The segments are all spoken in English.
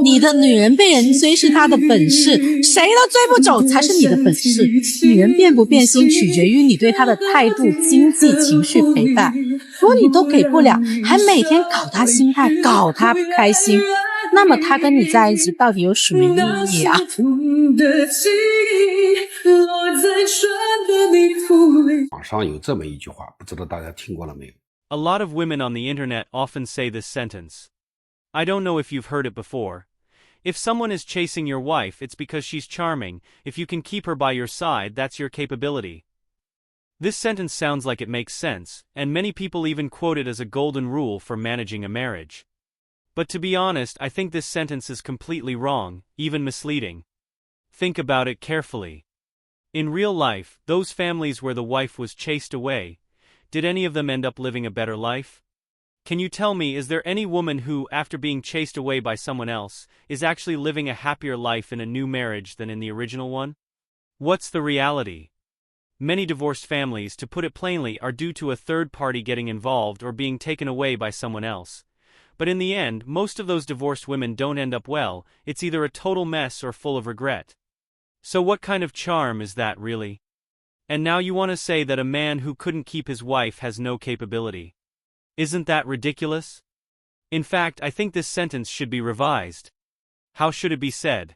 你的女人被人追是她的本事，谁都追不走才是你的本事。女人变不变心取决于你对她的态度、经济、情绪陪伴。如果你都给不了，还每天搞她心态，搞她不开心，那么她跟你在一起到底有什么意义啊？网上有这么一句话，不知道大家听过了没有？ A lot of women on the internet often say this sentence. I don't know if you've heard it before. If someone is chasing your wife, it's because she's charming. If you can keep her by your side, that's your capability. This sentence sounds like it makes sense, and many people even quote it as a golden rule for managing a marriage. But to be honest, I think this sentence is completely wrong, even misleading. Think about it carefully. In real life, those families where the wife was chased away, did any of them end up living a better life? Can you tell me, is there any woman who, after being chased away by someone else, is actually living a happier life in a new marriage than in the original one? What's the reality? Many divorced families, to put it plainly, are due to a third party getting involved or being taken away by someone else. But in the end, most of those divorced women don't end up well. It's either a total mess or full of regret. So what kind of charm is that, really? And now you want to say that a man who couldn't keep his wife has no capability. Isn't that ridiculous? In fact, I think this sentence should be revised. How should it be said?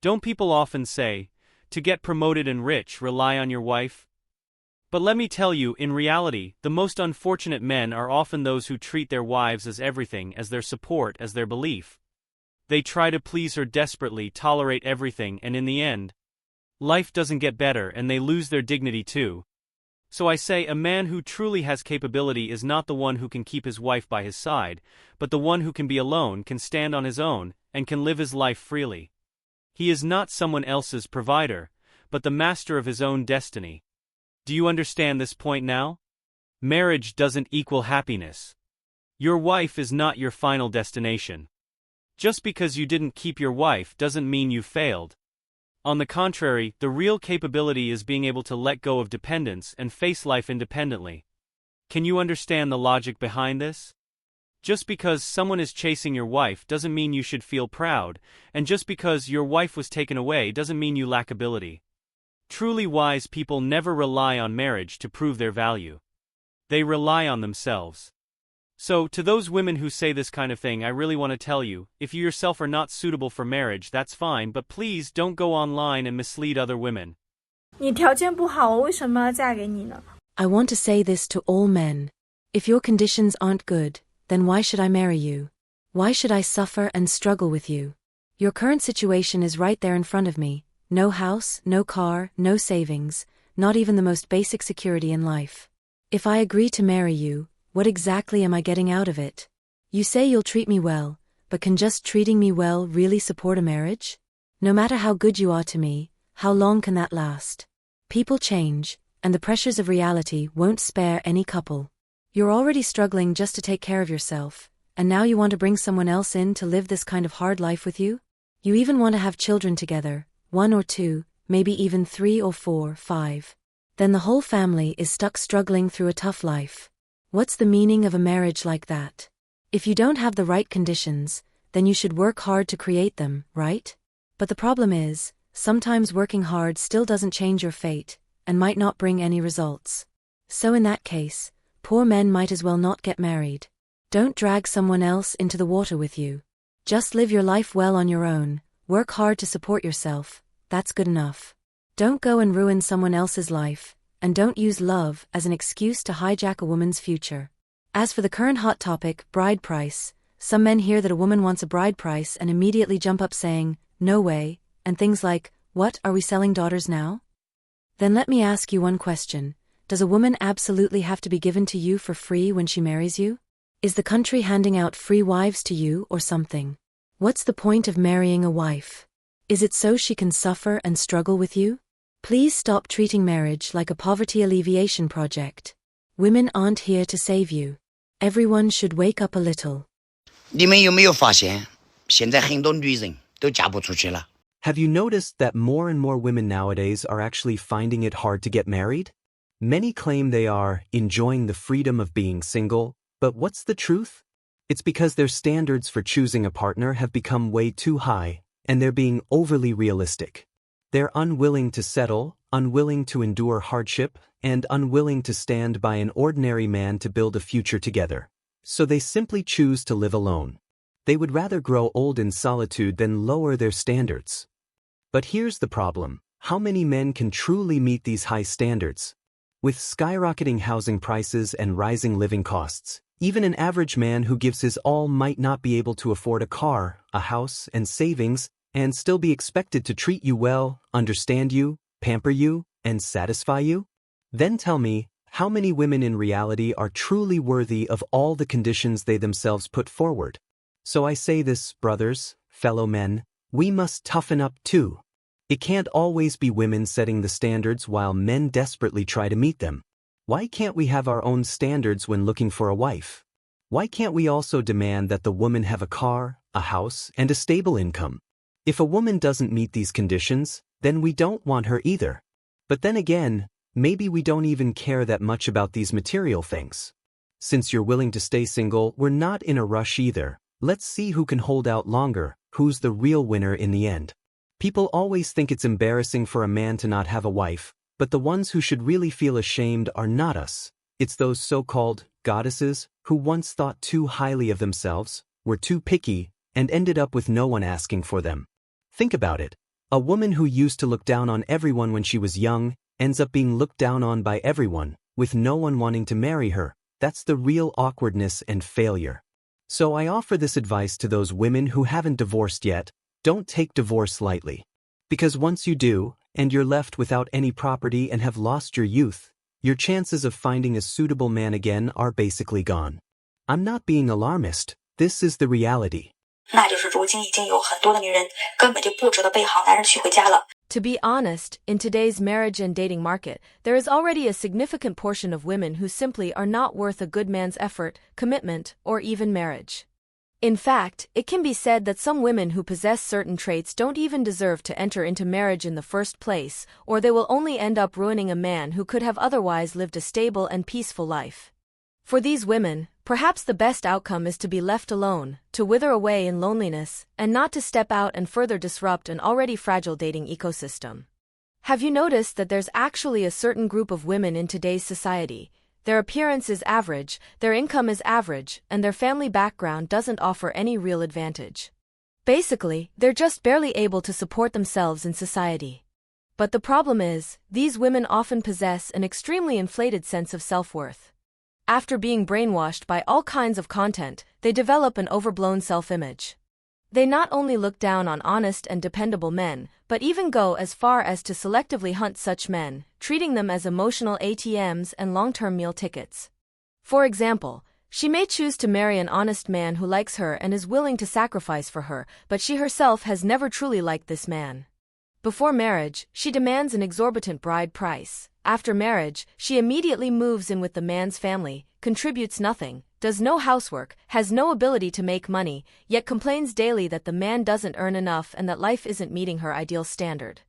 Don't people often say, to get promoted and rich, rely on your wife? But let me tell you, in reality, the most unfortunate men are often those who treat their wives as everything, as their support, as their belief. They try to please her desperately, tolerate everything, and in the end, life doesn't get better and they lose their dignity too. So I say, a man who truly has capability is not the one who can keep his wife by his side, but the one who can be alone, can stand on his own, and can live his life freely. He is not someone else's provider, but the master of his own destiny. Do you understand this point now? Marriage doesn't equal happiness. Your wife is not your final destination. Just because you didn't keep your wife doesn't mean you failed. On the contrary, the real capability is being able to let go of dependence and face life independently. Can you understand the logic behind this? Just because someone is chasing your wife doesn't mean you should feel proud, and just because your wife was taken away doesn't mean you lack ability. Truly wise people never rely on marriage to prove their value. They rely on themselves. So, to those women who say this kind of thing, I really want to tell you, if you yourself are not suitable for marriage, that's fine, but please don't go online and mislead other women. 你条件不好，我为什么要嫁给你呢？ I want to say this to all men. If your conditions aren't good, then why should I marry you? Why should I suffer and struggle with you? Your current situation is right there in front of me. No house, no car, no savings, not even the most basic security in life. If I agree to marry you, what exactly am I getting out of it? You say you'll treat me well, but can just treating me well really support a marriage? No matter how good you are to me, how long can that last? People change, and the pressures of reality won't spare any couple. You're already struggling just to take care of yourself, and now you want to bring someone else in to live this kind of hard life with you? You even want to have children together, 1 or 2, maybe even 3 or 4, 5. Then the whole family is stuck struggling through a tough life. What's the meaning of a marriage like that? If you don't have the right conditions, then you should work hard to create them, right? But the problem is, sometimes working hard still doesn't change your fate, and might not bring any results. So in that case, poor men might as well not get married. Don't drag someone else into the water with you. Just live your life well on your own, work hard to support yourself, that's good enough. Don't go and ruin someone else's life, and don't use love as an excuse to hijack a woman's future. As for the current hot topic, bride price, some men hear that a woman wants a bride price and immediately jump up saying, "No way," and things like, "What, are we selling daughters now?" Then let me ask you one question. Does a woman absolutely have to be given to you for free when she marries you? Is the country handing out free wives to you or something? What's the point of marrying a wife? Is it so she can suffer and struggle with you? Please stop treating marriage like a poverty alleviation project. Women aren't here to save you. Everyone should wake up a little. 你们有没有发现，现在很多女人都嫁不出去了？ Have you noticed that more and more women nowadays are actually finding it hard to get married? Many claim they are enjoying the freedom of being single, but what's the truth? It's because their standards for choosing a partner have become way too high, and they're being overly realistic. They're unwilling to settle, unwilling to endure hardship, and unwilling to stand by an ordinary man to build a future together. So they simply choose to live alone. They would rather grow old in solitude than lower their standards. But here's the problem. How many men can truly meet these high standards? With skyrocketing housing prices and rising living costs, even an average man who gives his all might not be able to afford a car, a house, and savings, and still be expected to treat you well, understand you, pamper you, and satisfy you? Then tell me, how many women in reality are truly worthy of all the conditions they themselves put forward? So I say this, brothers, fellow men, we must toughen up too. It can't always be women setting the standards while men desperately try to meet them. Why can't we have our own standards when looking for a wife? Why can't we also demand that the woman have a car, a house, and a stable income? If a woman doesn't meet these conditions, then we don't want her either. But then again, maybe we don't even care that much about these material things. Since you're willing to stay single, we're not in a rush either. Let's see who can hold out longer, who's the real winner in the end. People always think it's embarrassing for a man to not have a wife, but the ones who should really feel ashamed are not us. It's those so-called goddesses who once thought too highly of themselves, were too picky, and ended up with no one asking for them. Think about it. A woman who used to look down on everyone when she was young ends up being looked down on by everyone, with no one wanting to marry her. That's the real awkwardness and failure. So I offer this advice to those women who haven't divorced yet: don't take divorce lightly. Because once you do, and you're left without any property and have lost your youth, your chances of finding a suitable man again are basically gone. I'm not being alarmist, this is the reality. 那就是如今已经有很多的女人根本就不值得被好男人娶回家了。To be honest, in today's marriage and dating market, there is already a significant portion of women who simply are not worth a good man's effort, commitment, or even marriage. In fact, it can be said that some women who possess certain traits don't even deserve to enter into marriage in the first place, or they will only end up ruining a man who could have otherwise lived a stable and peaceful life. For these women, perhaps the best outcome is to be left alone, to wither away in loneliness, and not to step out and further disrupt an already fragile dating ecosystem. Have you noticed that there's actually a certain group of women in today's society? Their appearance is average, their income is average, and their family background doesn't offer any real advantage. Basically, they're just barely able to support themselves in society. But the problem is, these women often possess an extremely inflated sense of self-worth. After being brainwashed by all kinds of content, they develop an overblown self-image. They not only look down on honest and dependable men, but even go as far as to selectively hunt such men, treating them as emotional ATMs and long-term meal tickets. For example, she may choose to marry an honest man who likes her and is willing to sacrifice for her, but she herself has never truly liked this man. Before marriage, she demands an exorbitant bride price. After marriage, she immediately moves in with the man's family, contributes nothing, does no housework, has no ability to make money, yet complains daily that the man doesn't earn enough and that life isn't meeting her ideal standard.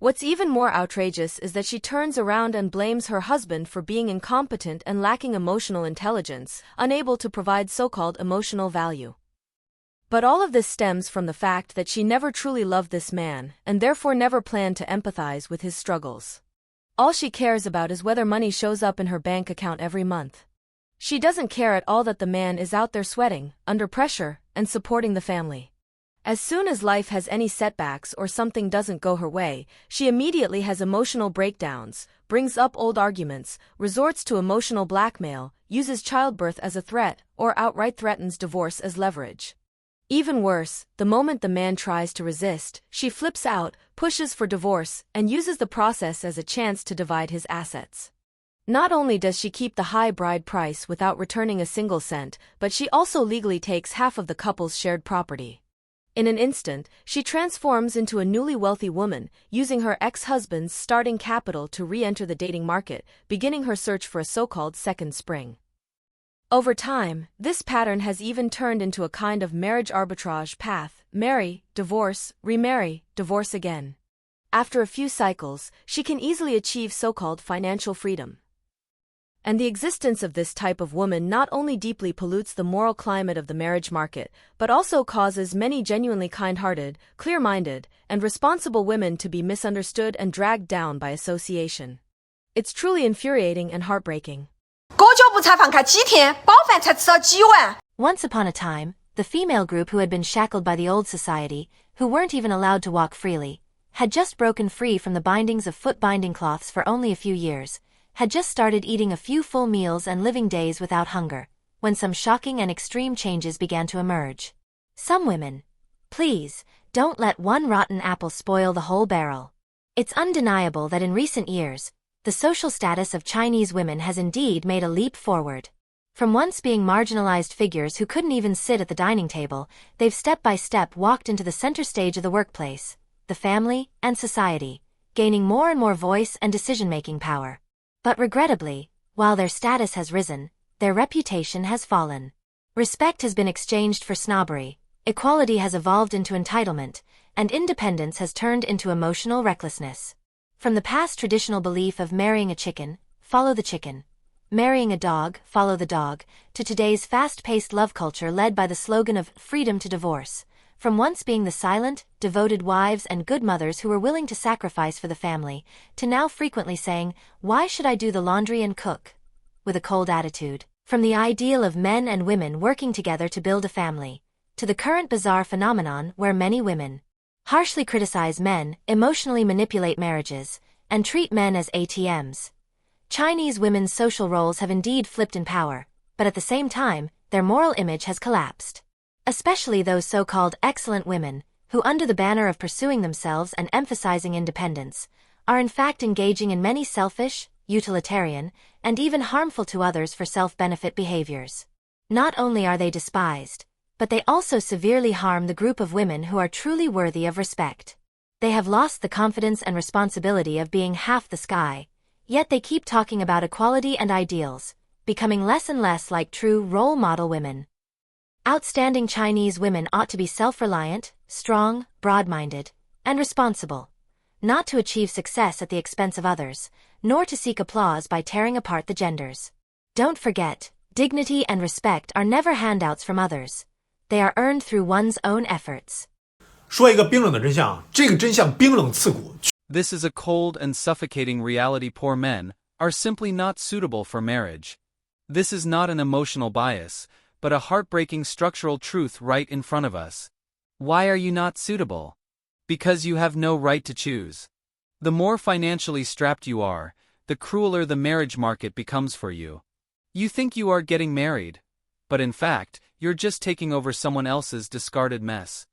What's even more outrageous is that she turns around and blames her husband for being incompetent and lacking emotional intelligence, unable to provide so-called emotional value. But all of this stems from the fact that she never truly loved this man, and therefore never planned to empathize with his struggles. All she cares about is whether money shows up in her bank account every month. She doesn't care at all that the man is out there sweating, under pressure, and supporting the family. As soon as life has any setbacks or something doesn't go her way, she immediately has emotional breakdowns, brings up old arguments, resorts to emotional blackmail, uses childbirth as a threat, or outright threatens divorce as leverage. Even worse, the moment the man tries to resist, she flips out, pushes for divorce, and uses the process as a chance to divide his assets. Not only does she keep the high bride price without returning a single cent, but she also legally takes half of the couple's shared property. In an instant, she transforms into a newly wealthy woman, using her ex-husband's starting capital to re-enter the dating market, beginning her search for a so-called second spring. Over time, this pattern has even turned into a kind of marriage arbitrage path: marry, divorce, remarry, divorce again. After a few cycles, she can easily achieve so-called financial freedom. And the existence of this type of woman not only deeply pollutes the moral climate of the marriage market, but also causes many genuinely kind-hearted, clear-minded, and responsible women to be misunderstood and dragged down by association. It's truly infuriating and heartbreaking. 狗就不才放开几天，饱饭才吃了几碗。 Once upon a time, the female group who had been shackled by the old society, who weren't even allowed to walk freely, had just broken free from the bindings of foot-binding cloths for only a few years, had just started eating a few full meals and living days without hunger, when some shocking and extreme changes began to emerge. Some women, please, don't let one rotten apple spoil the whole barrel. It's undeniable that in recent years, the social status of Chinese women has indeed made a leap forward. From once being marginalized figures who couldn't even sit at the dining table, they've step by step walked into the center stage of the workplace, the family, and society, gaining more and more voice and decision-making power. But regrettably, while their status has risen, their reputation has fallen. Respect has been exchanged for snobbery, equality has evolved into entitlement, and independence has turned into emotional recklessness. From the past traditional belief of marrying a chicken, follow the chicken, marrying a dog, follow the dog, to today's fast-paced love culture led by the slogan of freedom to divorce, from once being the silent, devoted wives and good mothers who were willing to sacrifice for the family, to now frequently saying, "Why should I do the laundry and cook?" with a cold attitude. From the ideal of men and women working together to build a family, to the current bizarre phenomenon where many women harshly criticize men, emotionally manipulate marriages, and treat men as ATMs. Chinese women's social roles have indeed flipped in power, but at the same time, their moral image has collapsed. Especially those so-called excellent women, who under the banner of pursuing themselves and emphasizing independence, are in fact engaging in many selfish, utilitarian, and even harmful to others for self-benefit behaviors. Not only are they despised, but they also severely harm the group of women who are truly worthy of respect. They have lost the confidence and responsibility of being half the sky, yet they keep talking about equality and ideals, becoming less and less like true role model women. Outstanding Chinese women ought to be self-reliant, strong, broad-minded, and responsible, not to achieve success at the expense of others, nor to seek applause by tearing apart the genders. Don't forget, dignity and respect are never handouts from others. They are earned through one's own efforts. 说一个冰冷的真相，这个真相冰冷刺骨。 This is a cold and suffocating reality. Poor men are simply not suitable for marriage. This is not an emotional bias, but a heartbreaking structural truth right in front of us. Why are you not suitable? Because you have no right to choose. The more financially strapped you are, the crueler the marriage market becomes for you. You think you are getting married, but in fact, you're just taking over someone else's discarded mess.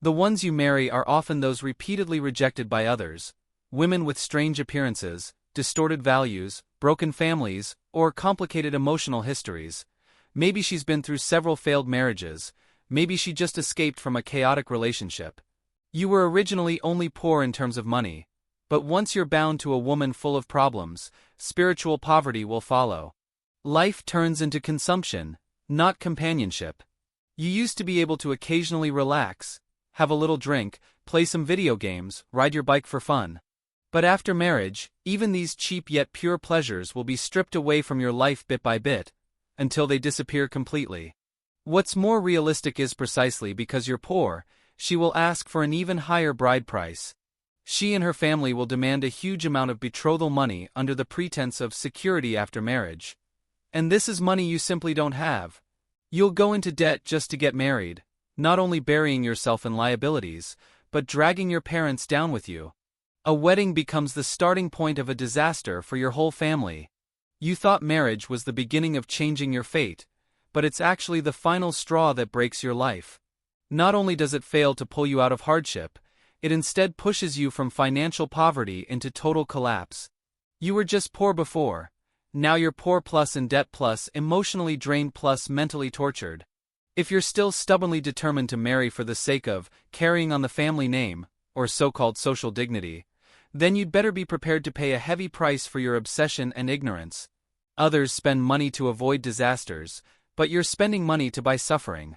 The ones you marry are often those repeatedly rejected by others, women with strange appearances, distorted values, broken families, or complicated emotional histories. Maybe she's been through several failed marriages, maybe she just escaped from a chaotic relationship. You were originally only poor in terms of money, but once you're bound to a woman full of problems, spiritual poverty will follow. Life turns into consumption, not companionship. You used to be able to occasionally relax, have a little drink, play some video games, ride your bike for fun. But after marriage, even these cheap yet pure pleasures will be stripped away from your life bit by bit, until they disappear completely. What's more realistic is precisely because you're poor, she will ask for an even higher bride price. She and her family will demand a huge amount of betrothal money under the pretense of security after marriage. And this is money you simply don't have. You'll go into debt just to get married, not only burying yourself in liabilities, but dragging your parents down with you. A wedding becomes the starting point of a disaster for your whole family. You thought marriage was the beginning of changing your fate, but it's actually the final straw that breaks your life. Not only does it fail to pull you out of hardship, it instead pushes you from financial poverty into total collapse. You were just poor before. Now you're poor plus in debt plus emotionally drained plus mentally tortured. If you're still stubbornly determined to marry for the sake of carrying on the family name, or so-called social dignity, then you'd better be prepared to pay a heavy price for your obsession and ignorance. Others spend money to avoid disasters, but you're spending money to buy suffering.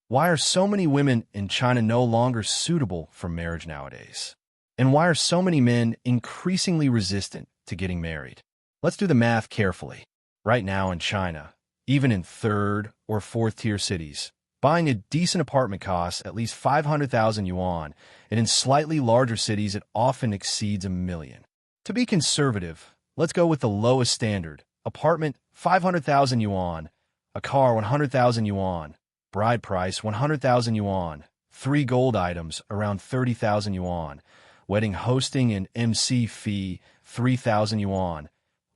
Why are so many women in China no longer suitable for marriage nowadays? And why are so many men increasingly resistant to getting married? Let's do the math carefully. Right now in China, even in third or fourth tier cities, buying a decent apartment costs at least 500,000 yuan, and in slightly larger cities it often exceeds $1 million. To be conservative, let's go with the lowest standard. Apartment, 500,000 yuan. A car, 100,000 yuan. Bride price, 100,000 yuan. 3 gold items, around 30,000 yuan. Wedding hosting and MC fee, 3,000 yuan.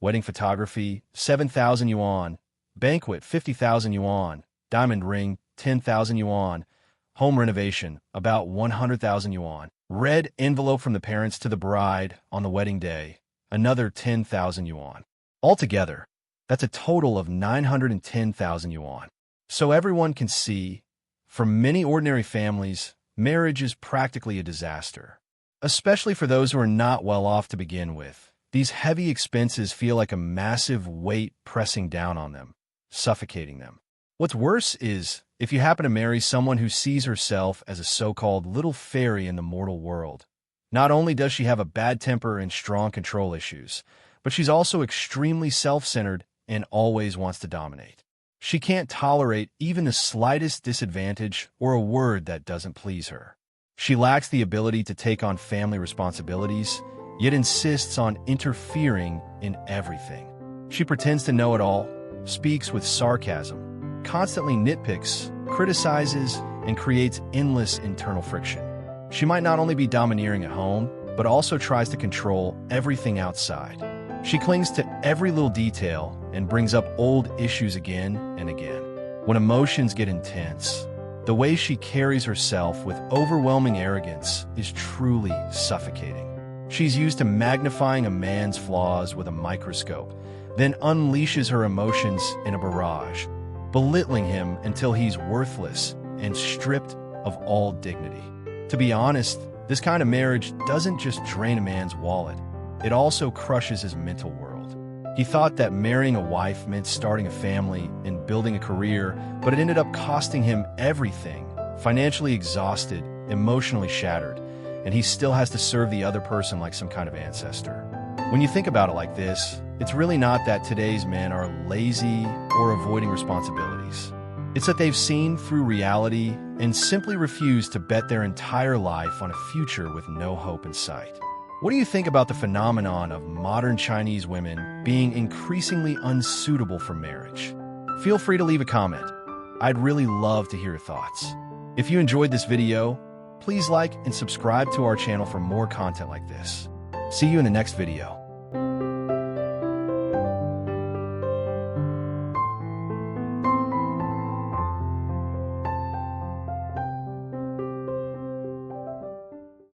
Wedding photography, 7,000 yuan. Banquet, 50,000 yuan. Diamond ring, 10,000 yuan. Home renovation, about 100,000 yuan. Red envelope from the parents to the bride on the wedding day, another 10,000 yuan. Altogether, that's a total of 910,000 yuan. So everyone can see, for many ordinary families, marriage is practically a disaster. Especially for those who are not well off to begin with. These heavy expenses feel like a massive weight pressing down on them, suffocating them. What's worse is, if you happen to marry someone who sees herself as a so-called little fairy in the mortal world, not only does she have a bad temper and strong control issues, but she's also extremely self-centered and always wants to dominate. She can't tolerate even the slightest disadvantage or a word that doesn't please her. She lacks the ability to take on family responsibilities, yet insists on interfering in everything. She pretends to know it all, speaks with sarcasm, constantly nitpicks, criticizes, and creates endless internal friction. She might not only be domineering at home, but also tries to control everything outside. She clings to every little detail and brings up old issues again and again. When emotions get intense, the way she carries herself with overwhelming arrogance is truly suffocating. She's used to magnifying a man's flaws with a microscope, then unleashes her emotions in a barrage, belittling him until he's worthless and stripped of all dignity. To be honest, this kind of marriage doesn't just drain a man's wallet, it also crushes his mental world. He thought that marrying a wife meant starting a family and building a career, but it ended up costing him everything, financially exhausted, emotionally shattered, and he still has to serve the other person like some kind of ancestor. When you think about it like this, it's really not that today's men are lazy or avoiding responsibilities. It's that they've seen through reality and simply refuse to bet their entire life on a future with no hope in sight. What do you think about the phenomenon of modern Chinese women being increasingly unsuitable for marriage? Feel free to leave a comment. I'd really love to hear your thoughts. If you enjoyed this video, please like and subscribe to our channel for more content like this. See you in the next video.